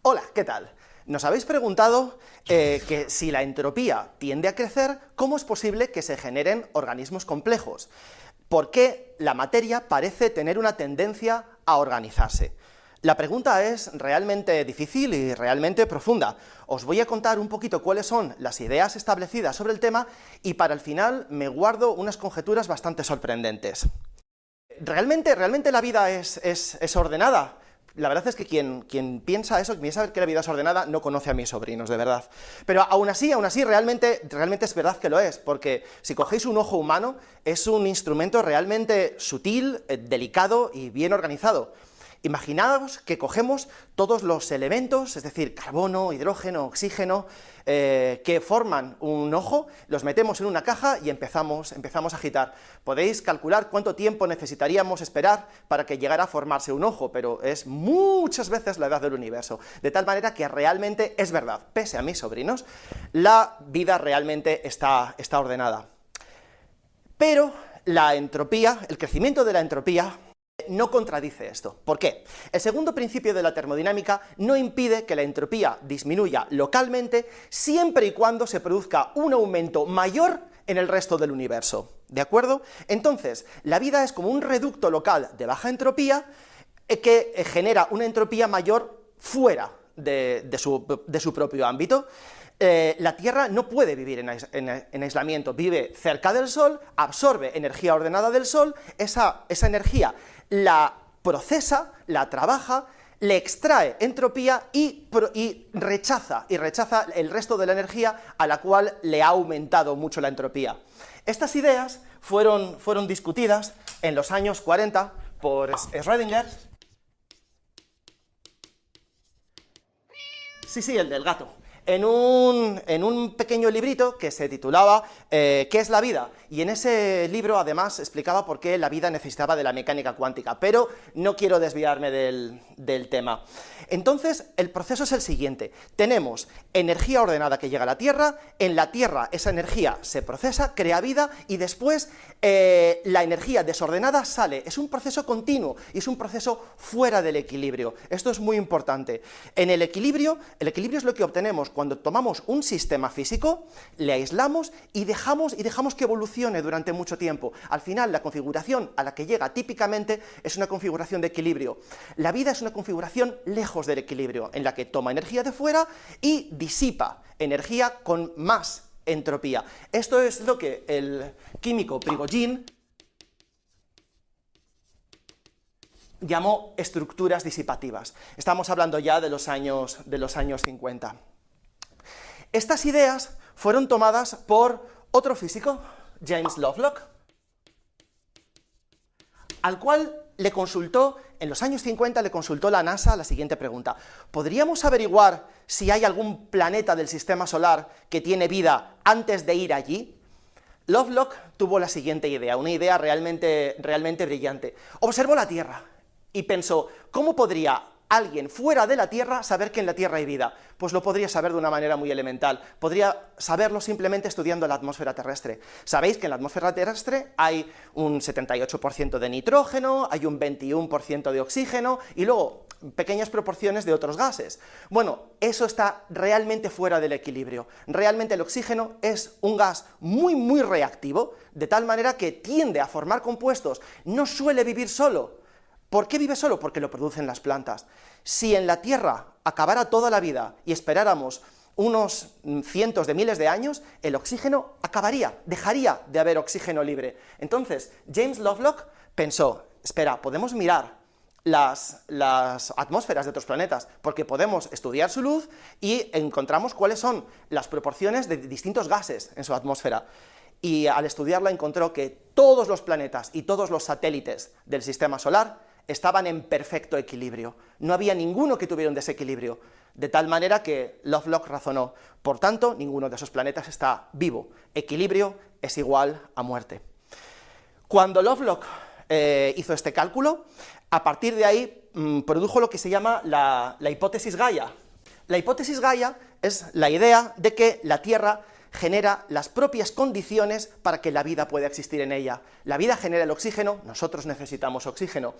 Hola, ¿qué tal? Nos habéis preguntado que si la entropía tiende a crecer, ¿cómo es posible que se generen organismos complejos? ¿Por qué la materia parece tener una tendencia a organizarse? La pregunta es realmente difícil y realmente profunda. Os voy a contar un poquito cuáles son las ideas establecidas sobre el tema y para el final me guardo unas conjeturas bastante sorprendentes. ¿Realmente la vida es ordenada? La verdad es que quien piensa eso, quien piensa que la vida es ordenada, no conoce a mis sobrinos, de verdad. Pero aún así, realmente es verdad que lo es, porque si cogéis un ojo humano, es un instrumento realmente sutil, delicado y bien organizado. Imaginaos que cogemos todos los elementos, es decir, carbono, hidrógeno, oxígeno, que forman un ojo, los metemos en una caja y empezamos a agitar. Podéis calcular cuánto tiempo necesitaríamos esperar para que llegara a formarse un ojo, pero es muchas veces la edad del universo. De tal manera que realmente es verdad, pese a mis sobrinos, la vida realmente está ordenada. Pero la entropía, el crecimiento de la entropía, no contradice esto. ¿Por qué? El segundo principio de la termodinámica no impide que la entropía disminuya localmente siempre y cuando se produzca un aumento mayor en el resto del universo. ¿De acuerdo? Entonces, la vida es como un reducto local de baja entropía que genera una entropía mayor fuera de su propio ámbito. La Tierra no puede vivir en aislamiento, vive cerca del Sol, absorbe energía ordenada del Sol, esa energía la procesa, la trabaja, le extrae entropía y rechaza el resto de la energía a la cual le ha aumentado mucho la entropía. Estas ideas fueron discutidas en los años 40 por Schrödinger. Sí, el del gato. En un pequeño librito que se titulaba ¿Qué es la vida? Y en ese libro además explicaba por qué la vida necesitaba de la mecánica cuántica, pero no quiero desviarme del tema. Entonces, el proceso es el siguiente. Tenemos energía ordenada que llega a la Tierra, en la Tierra esa energía se procesa, crea vida, y después la energía desordenada sale. Es un proceso continuo, y es un proceso fuera del equilibrio. Esto es muy importante. En el equilibrio es lo que obtenemos cuando tomamos un sistema físico, le aislamos y dejamos que evolucione durante mucho tiempo. Al final, la configuración a la que llega típicamente es una configuración de equilibrio. La vida es una configuración lejos del equilibrio, en la que toma energía de fuera y disipa energía con más entropía. Esto es lo que el químico Prigogine llamó estructuras disipativas. Estamos hablando ya de los años 50. Estas ideas fueron tomadas por otro físico, James Lovelock, al cual le consultó, en los años 50 le consultó la NASA la siguiente pregunta: ¿podríamos averiguar si hay algún planeta del sistema solar que tiene vida antes de ir allí? Lovelock tuvo la siguiente idea, una idea realmente brillante. Observó la Tierra y pensó, ¿cómo podría alguien fuera de la Tierra saber que en la Tierra hay vida? Pues lo podría saber de una manera muy elemental, podría saberlo simplemente estudiando la atmósfera terrestre. Sabéis que en la atmósfera terrestre hay un 78% de nitrógeno, hay un 21% de oxígeno y luego pequeñas proporciones de otros gases. Bueno, eso está realmente fuera del equilibrio. Realmente el oxígeno es un gas muy reactivo, de tal manera que tiende a formar compuestos, no suele vivir solo. ¿Por qué vive solo? Porque lo producen las plantas. Si en la Tierra acabara toda la vida y esperáramos unos cientos de miles de años, el oxígeno acabaría, dejaría de haber oxígeno libre. Entonces, James Lovelock pensó, espera, podemos mirar las atmósferas de otros planetas, porque podemos estudiar su luz y encontramos cuáles son las proporciones de distintos gases en su atmósfera. Y al estudiarla encontró que todos los planetas y todos los satélites del sistema solar estaban en perfecto equilibrio. No había ninguno que tuviera un desequilibrio, de tal manera que Lovelock razonó, por tanto, ninguno de esos planetas está vivo. Equilibrio es igual a muerte. Cuando Lovelock hizo este cálculo, a partir de ahí produjo lo que se llama la hipótesis Gaia. La hipótesis Gaia es la idea de que la Tierra genera las propias condiciones para que la vida pueda existir en ella. La vida genera el oxígeno, nosotros necesitamos oxígeno.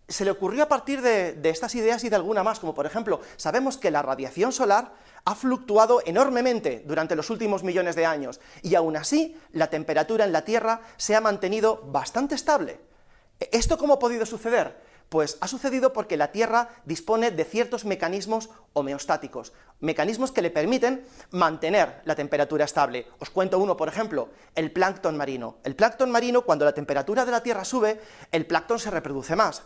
se le ocurrió a partir de estas ideas y de alguna más, como por ejemplo, sabemos que la radiación solar ha fluctuado enormemente durante los últimos millones de años, y aún así la temperatura en la Tierra se ha mantenido bastante estable. ¿Esto cómo ha podido suceder? Pues ha sucedido porque la Tierra dispone de ciertos mecanismos homeostáticos, mecanismos que le permiten mantener la temperatura estable. Os cuento uno, por ejemplo, el plancton marino. El plancton marino, cuando la temperatura de la Tierra sube, el plancton se reproduce más.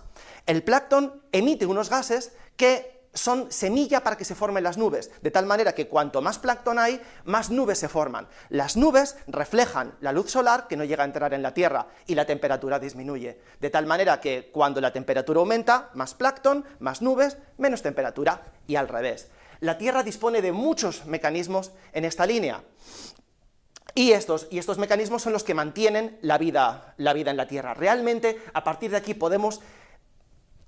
El plancton emite unos gases que son semilla para que se formen las nubes, de tal manera que cuanto más plancton hay, más nubes se forman. Las nubes reflejan la luz solar que no llega a entrar en la Tierra y la temperatura disminuye, de tal manera que cuando la temperatura aumenta, más plancton, más nubes, menos temperatura, y al revés. La Tierra dispone de muchos mecanismos en esta línea. Y estos mecanismos son los que mantienen la vida en la Tierra. Realmente, a partir de aquí podemos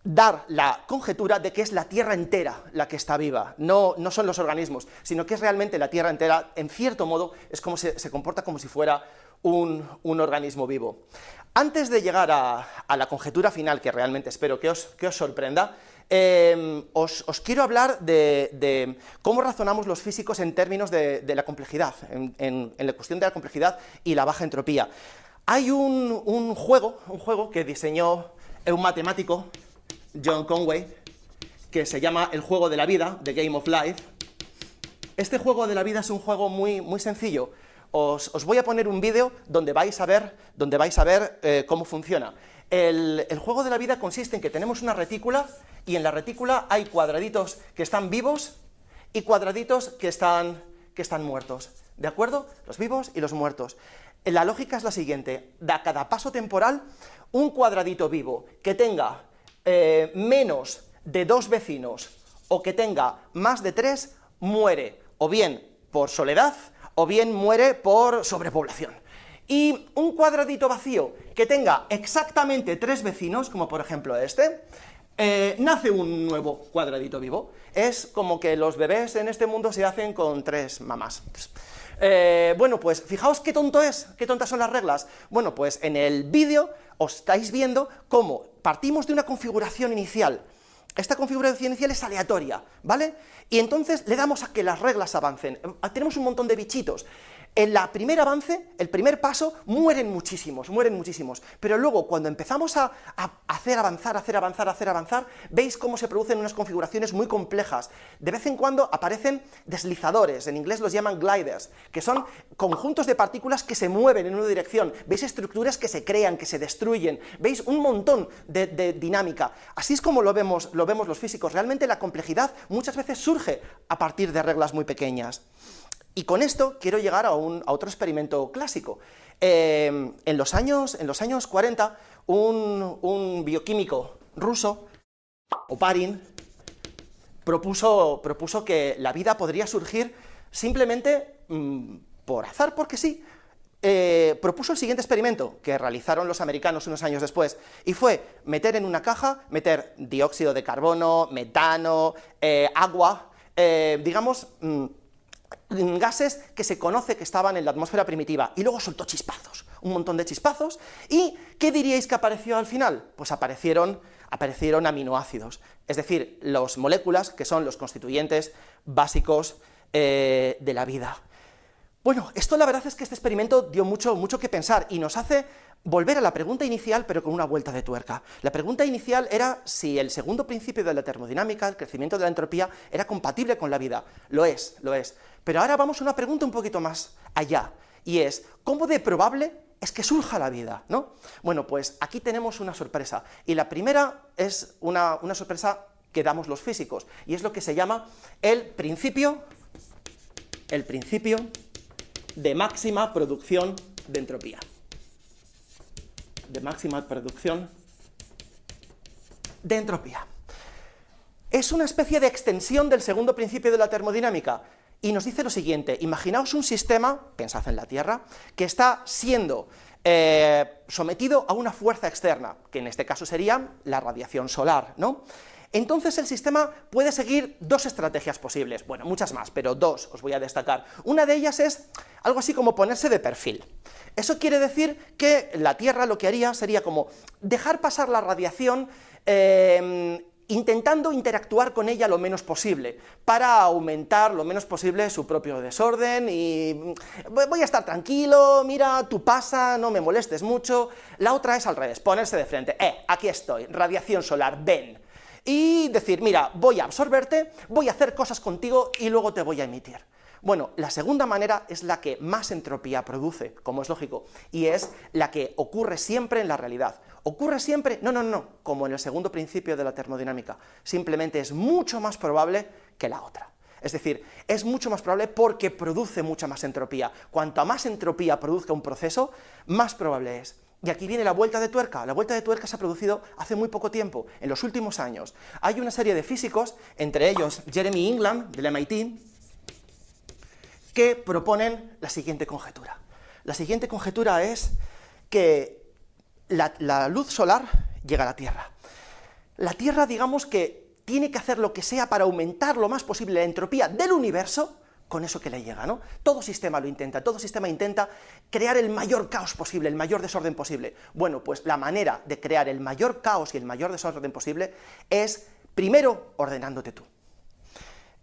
dar la conjetura de que es la Tierra entera la que está viva, no son los organismos, sino que es realmente la Tierra entera, en cierto modo, es como se comporta como si fuera un organismo vivo. Antes de llegar a la conjetura final, que realmente espero que os sorprenda, os quiero hablar de cómo razonamos los físicos en términos de la complejidad, en la cuestión de la complejidad y la baja entropía. Hay un juego que diseñó un matemático, John Conway, que se llama El juego de la vida, The Game of Life. Este juego de la vida es un juego muy sencillo. Os voy a poner un vídeo donde vais a ver cómo funciona. El juego de la vida consiste en que tenemos una retícula, y en la retícula hay cuadraditos que están vivos y cuadraditos que están muertos, ¿de acuerdo? Los vivos y los muertos. La lógica es la siguiente: a cada paso temporal, un cuadradito vivo que tenga menos de 2 vecinos o que tenga más de 3 muere o bien por soledad o bien muere por sobrepoblación. Y un cuadradito vacío que tenga exactamente 3 vecinos, como por ejemplo este, nace un nuevo cuadradito vivo. Es como que los bebés en este mundo se hacen con 3 mamás. Bueno, pues fijaos qué tontas son las reglas. Bueno, pues en el vídeo os estáis viendo cómo partimos de una configuración inicial. Esta configuración inicial es aleatoria, ¿vale? Y entonces le damos a que las reglas avancen. Tenemos un montón de bichitos. En el primer avance, el primer paso, mueren muchísimos, pero luego cuando empezamos a hacer avanzar, veis cómo se producen unas configuraciones muy complejas. De vez en cuando aparecen deslizadores, en inglés los llaman gliders, que son conjuntos de partículas que se mueven en una dirección. Veis estructuras que se crean, que se destruyen, veis un montón de dinámica. Así es como lo vemos los físicos. Realmente la complejidad muchas veces surge a partir de reglas muy pequeñas. Y con esto quiero llegar a otro experimento clásico. En los años 40, un bioquímico ruso, Oparin, propuso que la vida podría surgir simplemente por azar, porque sí. Propuso el siguiente experimento que realizaron los americanos unos años después, y fue meter en una caja, meter dióxido de carbono, metano, agua, digamos, gases que se conoce que estaban en la atmósfera primitiva, y luego soltó chispazos, un montón de chispazos, y ¿qué diríais que apareció al final? Pues aparecieron aminoácidos, es decir, las moléculas que son los constituyentes básicos de la vida. Bueno, esto la verdad es que este experimento dio mucho que pensar y nos hace volver a la pregunta inicial, pero con una vuelta de tuerca. La pregunta inicial era si el segundo principio de la termodinámica, el crecimiento de la entropía, era compatible con la vida. Lo es. Pero ahora vamos a una pregunta un poquito más allá, y es, ¿cómo de probable es que surja la vida, ¿no? Bueno, pues aquí tenemos una sorpresa, y la primera es una sorpresa que damos los físicos, y es lo que se llama el principio de máxima producción de entropía. De máxima producción de entropía. Es una especie de extensión del segundo principio de la termodinámica, y nos dice lo siguiente: imaginaos un sistema, pensad en la Tierra, que está siendo sometido a una fuerza externa, que en este caso sería la radiación solar, ¿no? entonces el sistema puede seguir dos estrategias posibles, bueno, muchas más, pero dos os voy a destacar. Una de ellas es algo así como ponerse de perfil. Eso quiere decir que la Tierra lo que haría sería como dejar pasar la radiación intentando interactuar con ella lo menos posible, para aumentar lo menos posible su propio desorden, y voy a estar tranquilo, mira, tú pasa, no me molestes mucho. La otra es al revés, ponerse de frente, aquí estoy, radiación solar, ven, y decir, mira, voy a absorberte, voy a hacer cosas contigo y luego te voy a emitir. Bueno, la segunda manera es la que más entropía produce, como es lógico, y es la que ocurre siempre en la realidad. ¿Ocurre siempre? No, no, no, como en el segundo principio de la termodinámica, simplemente es mucho más probable que la otra. Es decir, es mucho más probable porque produce mucha más entropía. Cuanto más entropía produzca un proceso, más probable es. Y aquí viene la vuelta de tuerca. La vuelta de tuerca se ha producido hace muy poco tiempo, en los últimos años. Hay una serie de físicos, entre ellos Jeremy England, del MIT, que proponen la siguiente conjetura. La siguiente conjetura es que la luz solar llega a la Tierra. La Tierra, digamos que tiene que hacer lo que sea para aumentar lo más posible la entropía del universo con eso que le llega, ¿no? Todo sistema lo intenta, todo sistema intenta crear el mayor caos posible, el mayor desorden posible. Bueno, pues la manera de crear el mayor caos y el mayor desorden posible es, primero, ordenándote tú.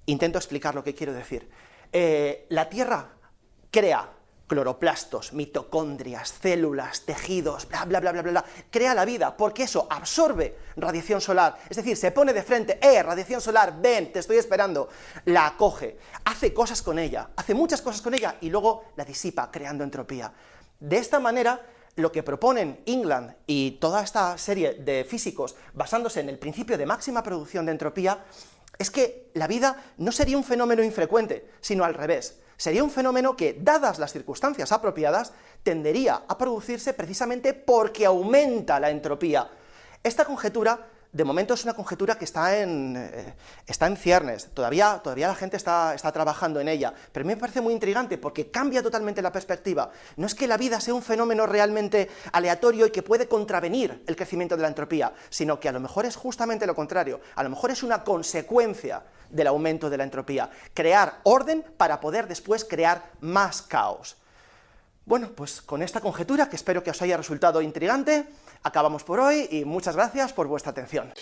Intento explicar lo que quiero decir. La Tierra crea cloroplastos, mitocondrias, células, tejidos, bla, bla, bla, bla, bla, crea la vida, porque eso absorbe radiación solar, es decir, se pone de frente, radiación solar, ven, te estoy esperando, la acoge, hace cosas con ella, hace muchas cosas con ella, y luego la disipa, creando entropía. De esta manera, lo que proponen England y toda esta serie de físicos, basándose en el principio de máxima producción de entropía, es que la vida no sería un fenómeno infrecuente, sino al revés. Sería un fenómeno que, dadas las circunstancias apropiadas, tendería a producirse precisamente porque aumenta la entropía. Esta conjetura, de momento, es una conjetura que está en ciernes, todavía la gente está trabajando en ella, pero a mí me parece muy intrigante porque cambia totalmente la perspectiva. No es que la vida sea un fenómeno realmente aleatorio y que puede contravenir el crecimiento de la entropía, sino que a lo mejor es justamente lo contrario, a lo mejor es una consecuencia del aumento de la entropía, crear orden para poder después crear más caos. Bueno, pues con esta conjetura, que espero que os haya resultado intrigante, acabamos por hoy y muchas gracias por vuestra atención.